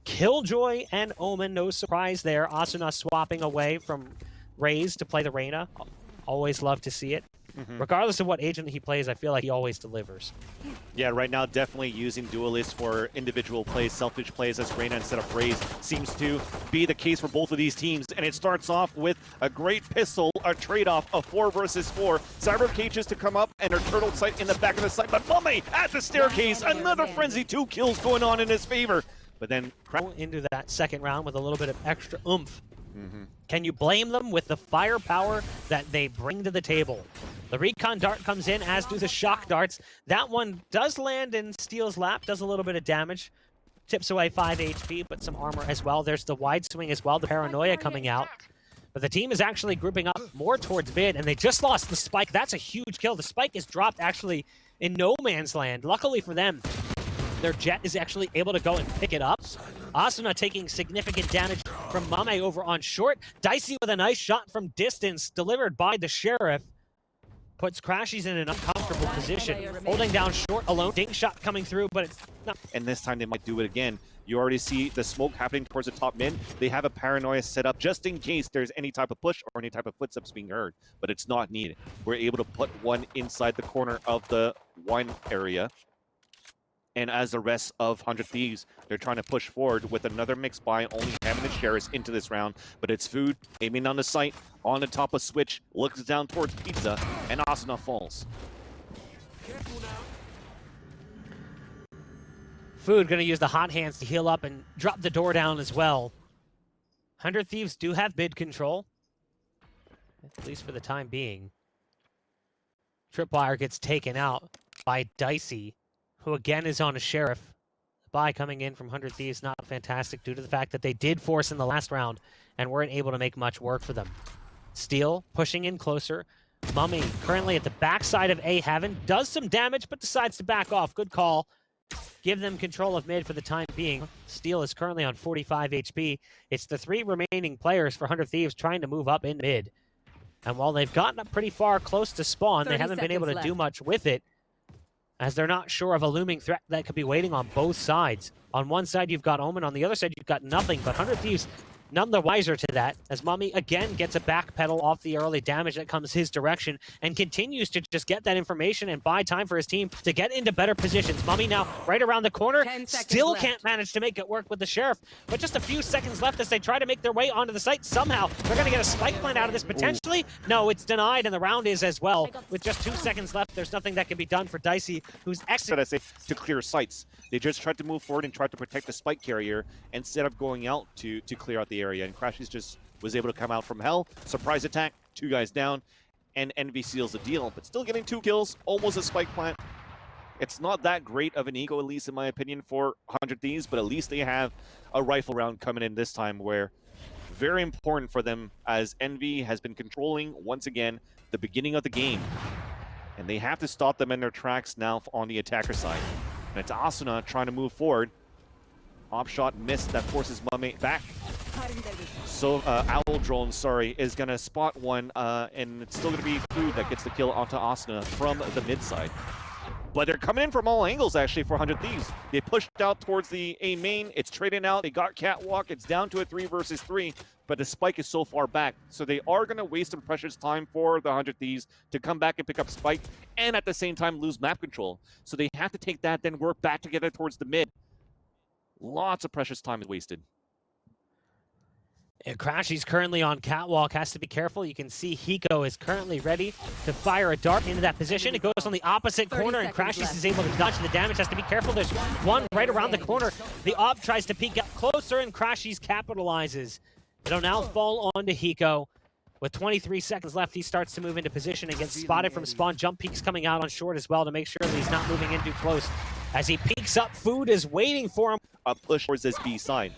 Killjoy and Omen, no surprise there. Asuna swapping away from Raze to play the Reyna. Always love to see it. Regardless of what agent he plays, I feel like he always delivers. Yeah, right now definitely using duelists for individual plays, selfish plays as Reyna instead of Raze seems to be the case for both of these teams. And it starts off with a great pistol, a trade-off of 4 versus 4. Cyber cages to come up and her turtle sight in the back of the site, but mummay at the staircase. Another frenzy, 2 kills going on in his favor. But then into that second round with a little bit of extra oomph. Can you blame them with the firepower that they bring to the table? The recon dart comes in, as do the shock darts. That one does land in Steel's lap, does a little bit of damage. Tips away 5 HP, but some armor as well. There's the wide swing as well, the paranoia coming out. But the team is actually grouping up more towards mid, and they just lost the spike. That's a huge kill. The spike is dropped actually in no man's land. Luckily for them, their jet is actually able to go and pick it up. Asuna taking significant damage from mummay over on short. Dicey with a nice shot from distance delivered by the Sheriff. Puts crashies in an uncomfortable position. Holding down short alone. Dink shot coming through, but it's not. And this time they might do it again. You already see the smoke happening towards the top mid. They have a paranoia set up just in case there's any type of push or any type of footsteps being heard, but it's not needed. We're able to put one inside the corner of the one area. And as the rest of 100 Thieves, they're trying to push forward with another mix buy, only having the Sheriffs into this round. But it's Food aiming on the site, on the top of Switch, looks down towards Pizza, and Asuna falls. Food going to use the hot hands to heal up and drop the door down as well. 100 Thieves do have mid control, at least for the time being. Tripwire gets taken out by Dicey, who again is on a Sheriff. The buy coming in from 100 Thieves not fantastic due to the fact that they did force in the last round and weren't able to make much work for them. Steel pushing in closer. Mummay currently at the backside of A Heaven, does some damage but decides to back off. Good call. Give them control of mid for the time being. Steel is currently on 45 HP. It's the 3 remaining players for 100 Thieves trying to move up in mid. And while they've gotten up pretty far close to spawn, they haven't been able to do much with it, as they're not sure of a looming threat that could be waiting on both sides. On one side, you've got Omen. On the other side, you've got nothing. But 100 Thieves none the wiser to that, as Mummay again gets a backpedal off the early damage that comes his direction and continues to just get that information and buy time for his team to get into better positions. Mummay now right around the corner, still can't manage to make it work with the Sheriff, but just a few seconds left as they try to make their way onto the site. Somehow, they're going to get a spike plant out of this potentially. Ooh. No, it's denied, and the round is as well. With just 2 seconds left, there's nothing that can be done for Dicey, who's I say to clear sites. They just tried to move forward and tried to protect the spike carrier instead of going out to clear out the area. And crashies just was able to come out from hell. Surprise attack, 2 guys down, and Envy seals the deal. But still getting 2 kills, almost a spike plant. It's not that great of an ego, at least in my opinion, for 100 Thieves, but at least they have a rifle round coming in this time where very important for them, as Envy has been controlling, once again, the beginning of the game. And they have to stop them in their tracks now on the attacker side. And it's Asuna trying to move forward. Op shot missed, that forces Mummay back. So Owl Drone, sorry, is going to spot one, and it's still going to be Food that gets the kill onto Asuna from the mid side. But they're coming in from all angles, actually, for 100 Thieves. They pushed out towards the A main. It's trading out. They got Catwalk. It's down to a 3 versus 3, but the spike is so far back. So they are going to waste some precious time for the 100 Thieves to come back and pick up spike, and at the same time lose map control. So they have to take that, then work back together towards the mid. Lots of precious time is wasted. And Crashies currently on Catwalk, has to be careful. You can see Hiko is currently ready to fire a dart into that position. It goes on the opposite corner, and Crashies is able to dodge the damage. Has to be careful. There's one right around the corner. The Op tries to peek up closer, and Crashies capitalizes. It'll now fall onto Hiko. With 23 seconds left, he starts to move into position and gets spotted from spawn. Jump peeks coming out on short as well to make sure that he's not moving in too close. As he peeks up, Food is waiting for him. A push towards this B side.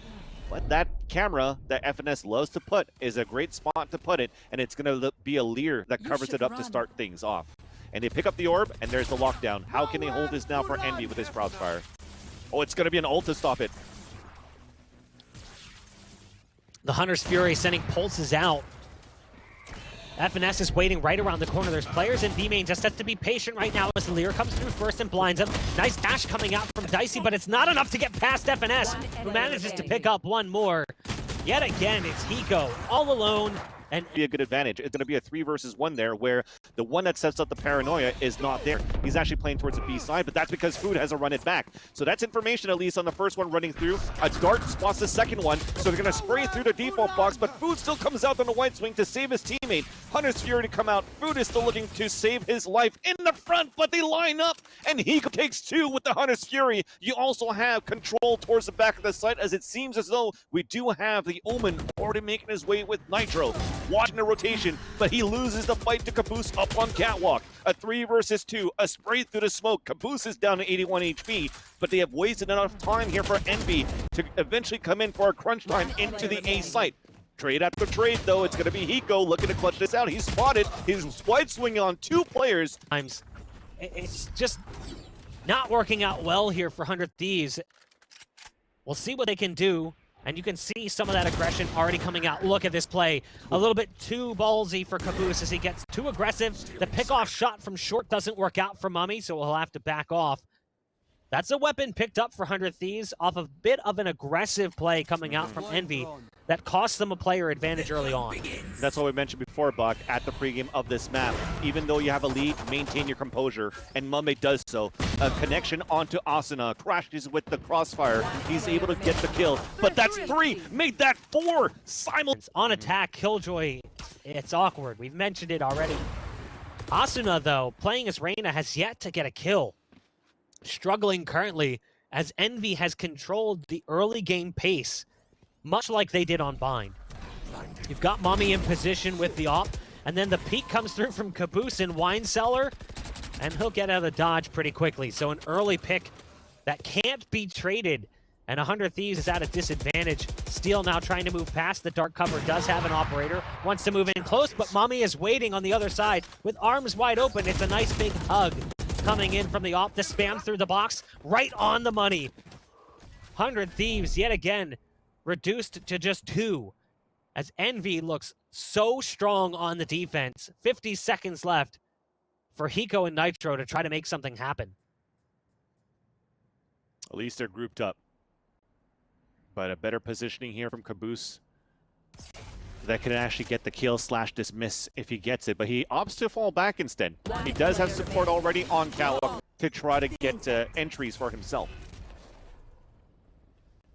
But that camera that FNS loves to put is a great spot to put it, and it's going to be a leer that covers it up to start things off. And they pick up the orb, and there's the lockdown. How can they hold this now for Envy with his Crowdfire? Oh, it's going to be an ult to stop it. The Hunter's Fury sending pulses out. FNS is waiting right around the corner. There's players in B main, just has to be patient right now as Lear comes through first and blinds him. Nice dash coming out from Dicey, but it's not enough to get past FNS, who manages to pick up one more. Yet again, it's Hiko all alone. And be a good advantage. It's going to be a 3 versus 1 there, where the one that sets up the paranoia is not there. He's actually playing towards the B side, but that's because Food has to run it back. So that's information, at least on the first one running through. A dart spots the second one, so they're going to spray through the default box, but Food still comes out on the white swing to save his teammate. Hunter's Fury to come out. Food is still looking to save his life in the front, but they line up, and he takes 2 with the Hunter's Fury. You also have control towards the back of the site, as it seems as though we do have the Omen already making his way with Nitro. Watching the rotation, but he loses the fight to Kaboose up on Catwalk. A 3 versus 2, a spray through the smoke. Kaboose is down to 81 HP, but they have wasted enough time here for Envy to eventually come in for a crunch time into the A site. Trade after trade, though, it's going to be Hiko looking to clutch this out. He's spotted. He's wide swinging on 2 players. It's just not working out well here for 100 Thieves. We'll see what they can do. And you can see some of that aggression already coming out. Look at this play. A little bit too ballsy for Kaboose as he gets too aggressive. The pickoff shot from short doesn't work out for Mummay, so he'll have to back off. That's a weapon picked up for 100 Thieves off a bit of an aggressive play coming out from Envy that cost them a player advantage early on. That's what we mentioned before, Buck, at the pregame of this map. Even though you have a lead, maintain your composure, and Mummay does so. A connection onto Asuna, crashes with the crossfire. He's able to get the kill, but that's 3, made that 4. On attack, Killjoy, it's awkward. We've mentioned it already. Asuna, though, playing as Reyna, has yet to get a kill. Struggling currently as Envy has controlled the early game pace, much like they did on Bind. You've got Mummay in position with the op, and then the peek comes through from Kaboose in Wine Cellar, and he'll get out of dodge pretty quickly. So an early pick that can't be traded, and 100 Thieves is at a disadvantage. Steel now trying to move past. The dark cover does have an operator, wants to move in close, but Mummay is waiting on the other side with arms wide open. It's a nice big hug coming in from the op, the spam through the box, right on the money. 100 Thieves, yet again, reduced to just 2, as Envy looks so strong on the defense. 50 seconds left for Hiko and Nitro to try to make something happen. At least they're grouped up. But a better positioning here from Kaboose that can actually get the kill / dismiss if he gets it, but he opts to fall back instead. He does have support already on Catwalk to try to get entries for himself.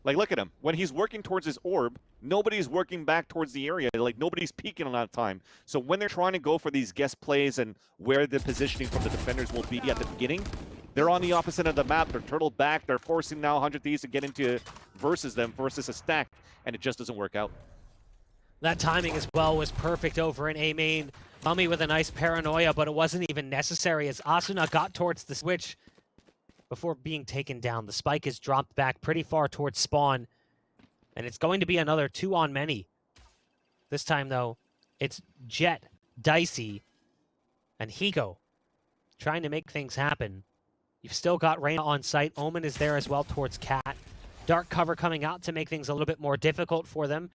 Like, look at him. When he's working towards his orb, nobody's working back towards the area. Like, nobody's peeking on that time. So when they're trying to go for these guest plays and where the positioning from the defenders will be at the beginning, they're on the opposite of the map. They're turtled back. They're forcing now 100 Thieves to get into versus them, versus a stack, and it just doesn't work out. That timing as well was perfect over in A main. Mummay with a nice paranoia, but it wasn't even necessary as Asuna got towards the switch before being taken down. The spike is dropped back pretty far towards spawn, and it's going to be another 2 on many. This time, though, it's Jet, Dicey, and Hiko trying to make things happen. You've still got Reyna on site. Omen is there as well towards Cat. Dark cover coming out to make things a little bit more difficult for them,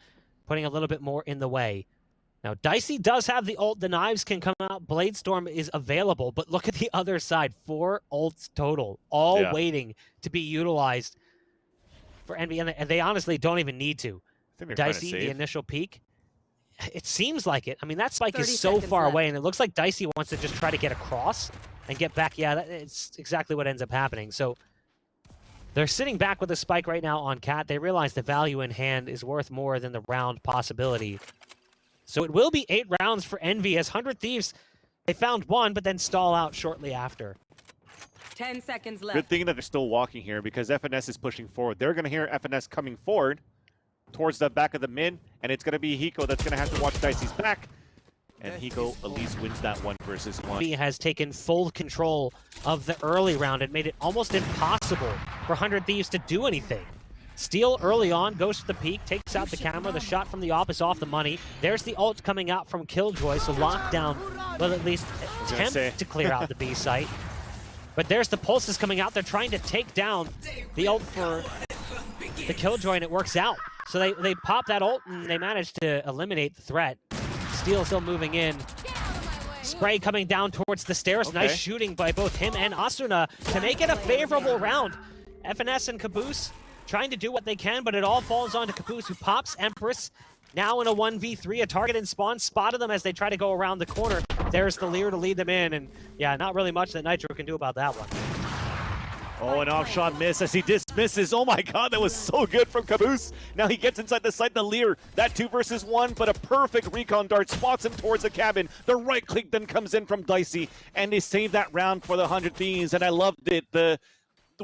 putting a little bit more in the way. Now, Dicey does have the ult. The knives can come out. Bladestorm is available, but look at the other side. 4 ults total, all waiting to be utilized for Envy, and they honestly don't even need to. Dicey, the initial peek, it seems like it. I mean, that spike is so far away, and it looks like Dicey wants to just try to get across and get back. Yeah, it's exactly what ends up happening. So they're sitting back with a spike right now on Cat. They realize the value in hand is worth more than the round possibility. So it will be 8 rounds for Envy as 100 Thieves, they found 1, but then stall out shortly after. 10 seconds left. Good thing that they're still walking here because FNS is pushing forward. They're going to hear FNS coming forward towards the back of the mid, and it's going to be Hiko that's going to have to watch Dicey's back. And Hiko at least wins that 1 versus 1. He has taken full control of the early round and made it almost impossible for 100 Thieves to do anything. Steel early on, goes to the peak, takes out the camera. The shot from the op is off the money. There's the ult coming out from Killjoy, so lockdown will at least attempt to clear out the B site. But there's the pulses coming out. They're trying to take down the ult for the Killjoy, and it works out. So they pop that ult, and they manage to eliminate the threat. Steel still moving in. Spray coming down towards the stairs. Okay. Nice shooting by both him and Asuna to make it a favorable round. FNS and Caboose trying to do what they can, but it all falls onto Caboose, who pops Empress. Now in a 1v3, a target in spawn spotted them as they try to go around the corner. There's the Lear to lead them in, and yeah, not really much that Nitro can do about that one. Oh, an off shot miss as he dismisses. Oh my god, that was so good from Caboose. Now he gets inside the site, the Lear. That 2 versus 1, but a perfect recon dart spots him towards the cabin. The right click then comes in from Dicey, and they save that round for the 100 Thieves, and I loved it.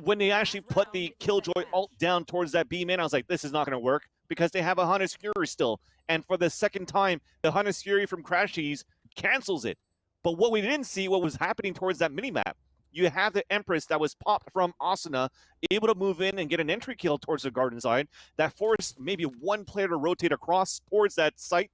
When they actually put the Killjoy ult down towards that B man, I was like, this is not going to work, because they have a Hunter's Fury still. And for the second time, the Hunter's Fury from crashies cancels it. But what we didn't see, what was happening towards that minimap, you have the Empress that was popped from Asuna, able to move in and get an entry kill towards the garden side. That forced maybe one player to rotate across towards that site,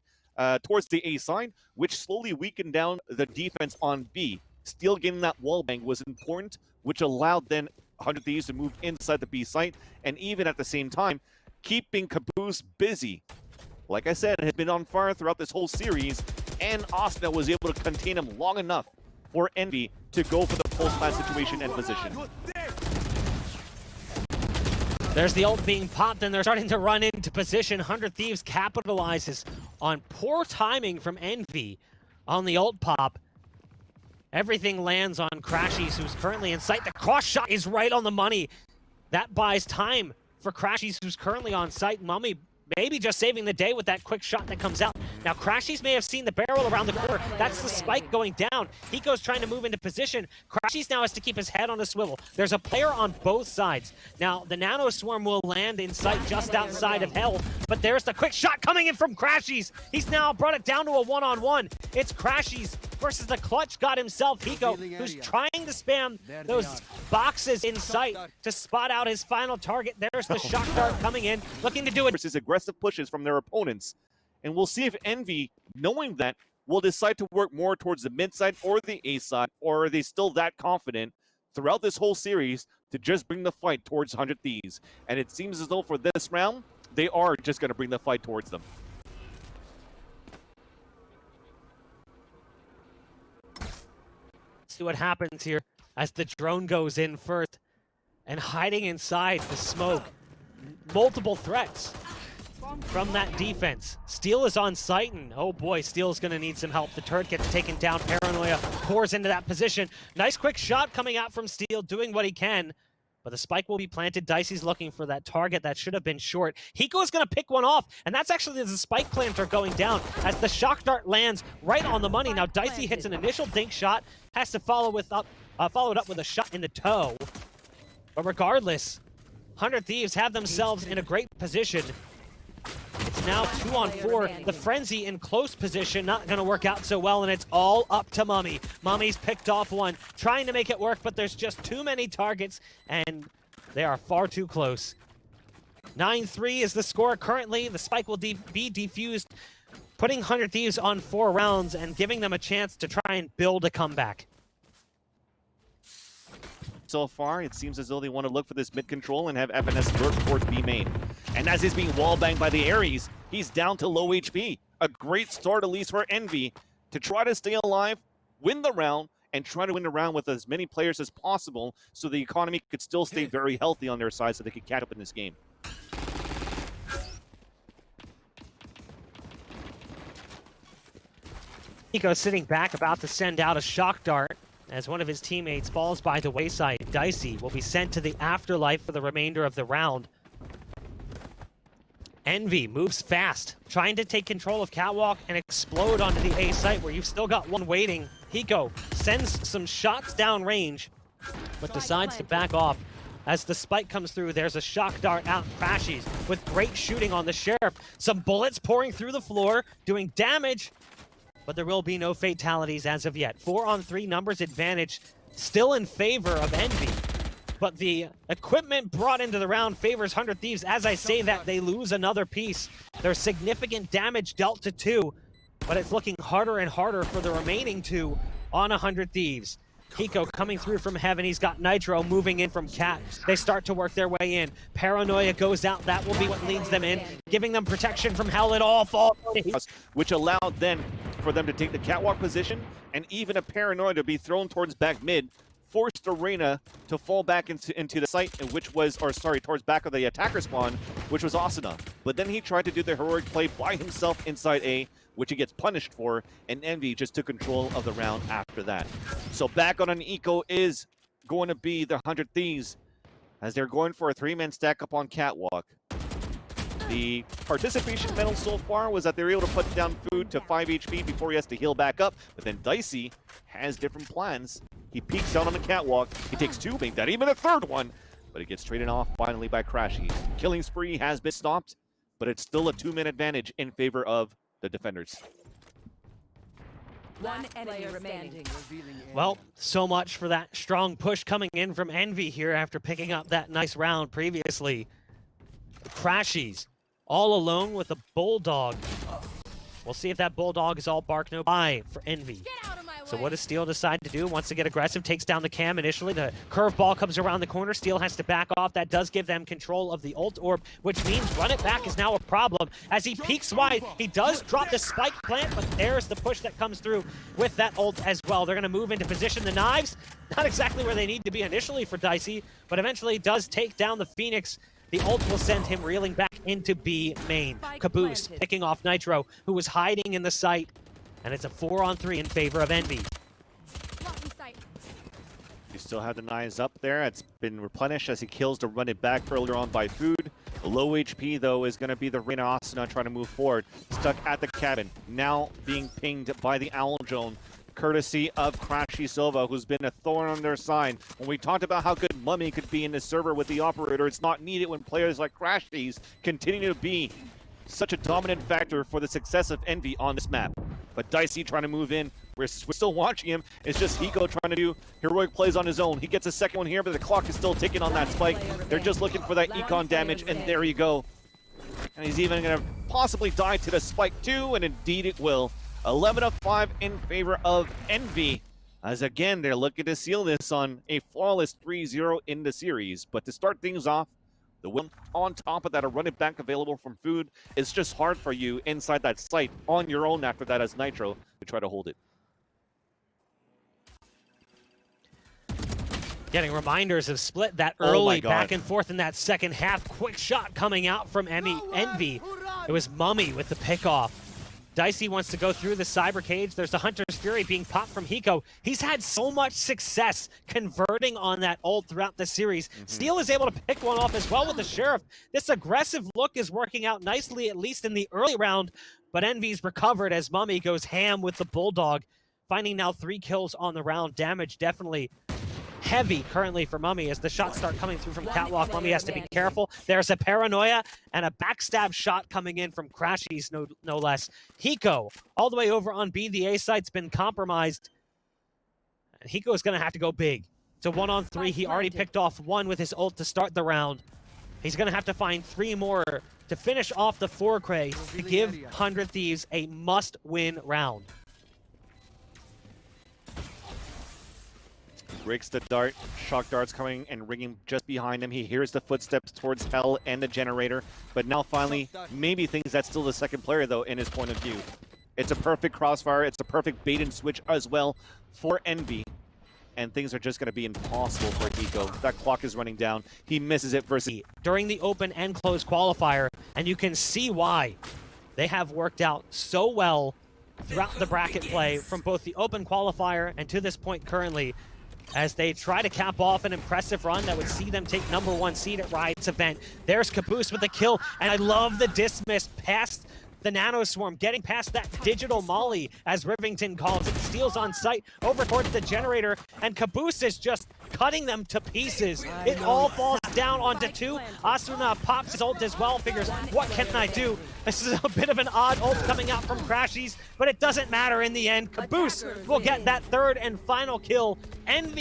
towards the A side, which slowly weakened down the defense on B. Still getting that wall bang was important, which allowed then 100 Thieves to move inside the B site, and even at the same time, keeping Caboose busy. Like I said, has been on fire throughout this whole series, and Asuna was able to contain him long enough for Envy to go for the pulse pass situation and position. There's the ult being popped, and they're starting to run into position. 100 Thieves capitalizes on poor timing from Envy on the ult pop. Everything lands on crashies, who's currently in sight. The cross shot is right on the money. That buys time for crashies, who's currently on site. Mummay maybe just saving the day with that quick shot that comes out. Now, crashies may have seen the barrel around the corner. That's the spike going down. Hiko's trying to move into position. crashies now has to keep his head on a swivel. There's a player on both sides. Now, the nano swarm will land in sight just outside of hell, but there's the quick shot coming in from crashies. He's now brought it down to a one-on-one. It's crashies versus the clutch god himself, Hiko, who's trying to spam those boxes in sight to spot out his final target. There's the shock dart coming in, looking to do it. Versus aggressive pushes from their opponents. And we'll see if Envy, knowing that, will decide to work more towards the mid side or the A side, or are they still that confident throughout this whole series to just bring the fight towards 100 Thieves? And it seems as though for this round, they are just going to bring the fight towards them. See what happens here as the drone goes in first, and hiding inside the smoke. Multiple threats from that defense. Steel is on site, and oh boy, Steel's gonna need some help. The turret gets taken down. Paranoia pours into that position. Nice quick shot coming out from Steel, doing what he can, but the spike will be planted. Dicey's looking for that target that should have been short. Hiko's gonna pick one off, and that's actually the spike planter going down as the shock dart lands right on the money. Now Dicey hits an initial dink shot, has to follow it up with a shot in the toe. But regardless, 100 Thieves have themselves in a great position. It's now 2-on-4. The Frenzy in close position, not going to work out so well, and it's all up to Mummay. Mummy's picked off one, trying to make it work, but there's just too many targets, and they are far too close. 9-3 is the score currently. The spike will be defused, putting 100 Thieves on 4 rounds and giving them a chance to try and build a comeback. So far, it seems as though they want to look for this mid control and have FNS work towards B main. And as he's being wall banged by the Ares, he's down to low HP. A great start, at least for Envy, to try to stay alive, win the round, and try to win the round with as many players as possible so the economy could still stay very healthy on their side so they could catch up in this game. Hiko sitting back, about to send out a shock dart as one of his teammates falls by the wayside. Dicey will be sent to the afterlife for the remainder of the round. Envy moves fast, trying to take control of Catwalk and explode onto the A site where you've still got one waiting. Hiko sends some shots down range, but decides to back off. As the spike comes through, there's a shock dart out. crashies with great shooting on the Sheriff. Some bullets pouring through the floor, doing damage, but there will be no fatalities as of yet. 4-on-3 numbers advantage still in favor of Envy. But the equipment brought into the round favors 100 Thieves. As I say that, they lose another piece. There's significant damage dealt to 2, but it's looking harder and harder for the remaining 2 on 100 Thieves. Hiko coming through from heaven. He's got Nitro moving in from Cat. They start to work their way in. Paranoia goes out. That will be what leads them in, giving them protection from hell. It all falls. Which allowed then for them to take the catwalk position, and even a paranoia to be thrown towards back mid, forced Arena to fall back into the site, towards back of the attacker spawn, which was Asuna. But then he tried to do the heroic play by himself inside A, which he gets punished for, and Envy just took control of the round after that. So back on an eco is going to be the 100 Thieves, as they're going for a 3-man stack up on catwalk. The participation medal so far was that they were able to put down food to 5 HP before he has to heal back up, but then Dicey has different plans. He peeks out on the catwalk, he takes 2, make that even a 3rd one, but it gets traded off finally by crashies. Killing spree has been stopped, but it's still a 2-man advantage in favor of the defenders. One enemy remaining. Well, so much for that strong push coming in from Envy here after picking up that nice round previously. Crashies all alone with a bulldog. We'll see if that bulldog is all bark no bite for Envy. So what does Steel decide to do? Wants to get aggressive, takes down the cam initially. The curveball comes around the corner. Steel has to back off. That does give them control of the ult orb, which means run it back is now a problem. As he peeks wide, he does drop the spike plant, but there's the push that comes through with that ult as well. They're going to move into position. The knives, not exactly where they need to be initially for Dicey, but eventually does take down the Phoenix. The ult will send him reeling back into B main. Caboose picking off Nitro, who was hiding in the site. And it's a 4-on-3 in favor of Envy. You still have the knives up there. It's been replenished as he kills to run it back earlier on by food. Low HP, though, is going to be the Reyna Asuna trying to move forward. Stuck at the cabin. Now being pinged by the Owl Drone, courtesy of Crashy Silva, who's been a thorn on their side. When we talked about how good Mummay could be in the server with the operator, it's not needed when players like Crashies continue to be such a dominant factor for the success of Envy on this map. But Dicey trying to move in. We're still watching him. It's just Hiko trying to do heroic plays on his own. He gets a second one here, but the clock is still ticking on that spike. They're just looking for that econ damage, and there you go. And he's even going to possibly die to the spike too, and indeed it will. 11-5 in favor of Envy. As again, they're looking to seal this on a flawless 3-0 in the series. But to start things off, the win on top of that, a run it back available from food. It's just hard for you inside that site on your own after that as Nitro to try to hold it. Getting reminders of split that early back and forth in that second half. Quick shot coming out from Envy. It was Mummay with the pickoff. Dicey wants to go through the cyber cage. There's the Hunter's Fury being popped from Hiko. He's had so much success converting on that ult throughout the series. Steel is able to pick one off as well with the Sheriff. This aggressive look is working out nicely, at least in the early round, but Envy's recovered as Mummay goes ham with the Bulldog, finding now 3 kills on the round. Damage definitely heavy currently for Mummay as the shots start coming through from catwalk. Mummay has to be careful. There's a paranoia and a backstab shot coming in from Crashies, no less. Hiko all the way over on B. The A site's been compromised. And Hiko is going to have to go big. It's a 1-on-3. He already picked off 1 with his ult to start the round. He's going to have to find 3 more to finish off the 4-cray to give 100 Thieves a must-win round. Breaks the dart, shock darts coming and ringing just behind him. He hears the footsteps towards Hell and the generator, but now finally maybe thinks that's still the second player though in his point of view. It's a perfect crossfire, it's a perfect bait and switch as well for Envy, and things are just going to be impossible for Hiko. That clock is running down. He misses it versus during the open and closed qualifier, and you can see why they have worked out so well throughout the bracket play from both the open qualifier and to this point currently, as they try to cap off an impressive run that would see them take #1 seed at Riot's event. There's Caboose with the kill, and I love the dismiss past the Nano Swarm, getting past that digital molly, as Rivington calls it. Steals on site over towards the generator, and Caboose is just cutting them to pieces. It all falls down onto 2. Asuna pops his ult as well, figures, what can I do? This is a bit of an odd ult coming out from Crashies, but it doesn't matter in the end. Caboose will get that 3rd and final kill. Envy